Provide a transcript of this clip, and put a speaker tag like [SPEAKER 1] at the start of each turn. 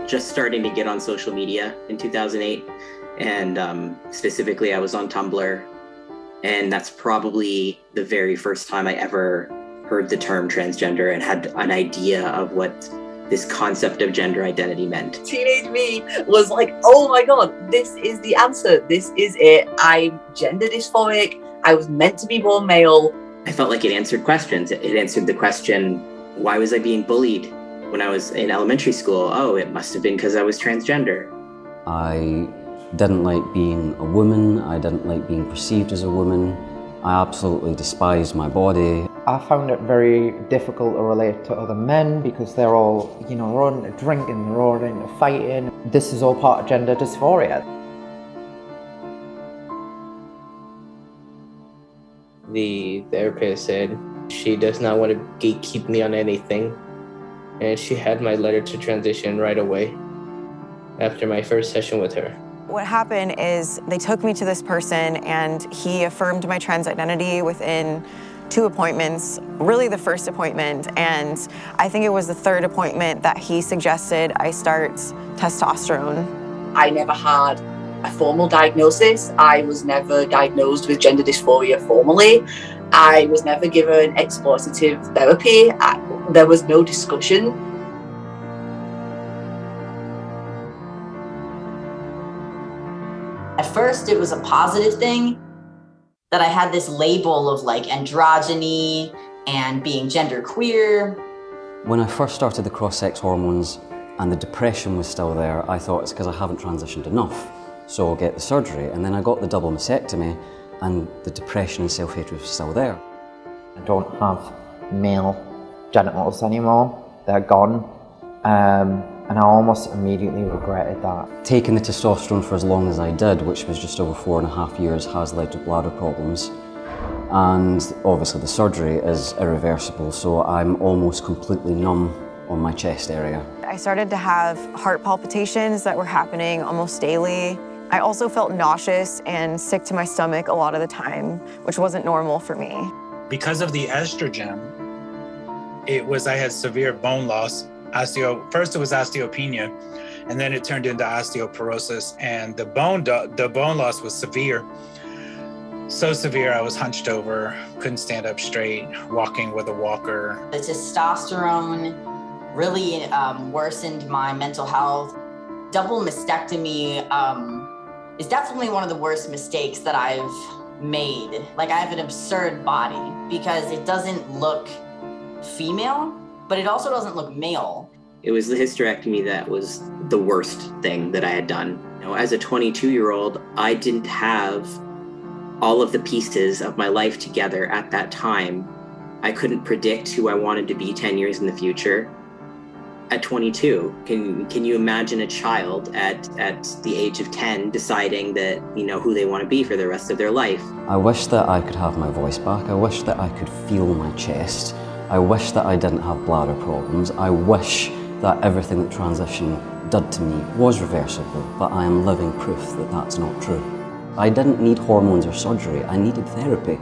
[SPEAKER 1] just starting to get on social media in 2008. And specifically, I was on Tumblr. And that's probably the very first time I ever heard the term transgender and had an idea of what this concept of gender identity meant.
[SPEAKER 2] Teenage me was like, oh my God, this is the answer. This is it. I'm gender dysphoric. I was meant to be born male.
[SPEAKER 1] I felt like it answered questions. It answered the question, why was I being bullied when I was in elementary school? Oh, it must have been because I was transgender.
[SPEAKER 3] I didn't like being a woman. I didn't like being perceived as a woman. I absolutely despised my body.
[SPEAKER 4] I found it very difficult to relate to other men because they're all, they're all into drinking, they're all into fighting. This is all part of gender dysphoria.
[SPEAKER 5] The therapist said she does not want to gatekeep me on anything, and she had my letter to transition right away after my first session with her.
[SPEAKER 6] What happened is they took me to this person and he affirmed my trans identity within 2 appointments, really the first appointment, and I think it was the 3rd appointment that he suggested I start testosterone.
[SPEAKER 2] I never had a formal diagnosis. I was never diagnosed with gender dysphoria formally. I was never given exploitative therapy. There was no discussion.
[SPEAKER 7] At first, it was a positive thing that I had this label of like androgyny and being genderqueer.
[SPEAKER 3] When I first started the cross-sex hormones and the depression was still there, I thought it's because I haven't transitioned enough, so I'll get the surgery. And then I got the double mastectomy and the depression and self-hatred was still there.
[SPEAKER 4] I don't have male genitals anymore. They're gone. And I almost immediately regretted that.
[SPEAKER 3] Taking the testosterone for as long as I did, which was just over 4.5 years, has led to bladder problems. And obviously the surgery is irreversible, so I'm almost completely numb on my chest area.
[SPEAKER 6] I started to have heart palpitations that were happening almost daily. I also felt nauseous and sick to my stomach a lot of the time, which wasn't normal for me.
[SPEAKER 8] Because of the estrogen, I had severe bone loss. First it was osteopenia, and then it turned into osteoporosis, and the bone loss was severe. So severe I was hunched over, couldn't stand up straight, walking with a walker.
[SPEAKER 7] The testosterone really worsened my mental health. Double mastectomy is definitely one of the worst mistakes that I've made. Like, I have an absurd body because it doesn't look female, but it also doesn't look male.
[SPEAKER 1] It was the hysterectomy that was the worst thing that I had done. As a 22-year-old, I didn't have all of the pieces of my life together at that time. I couldn't predict who I wanted to be 10 years in the future. At 22, can you imagine a child at the age of 10 deciding that, who they want to be for the rest of their life?
[SPEAKER 3] I wish that I could have my voice back. I wish that I could feel my chest. I wish that I didn't have bladder problems. I wish that everything that transition did to me was reversible, but I am living proof that that's not true. I didn't need hormones or surgery, I needed therapy.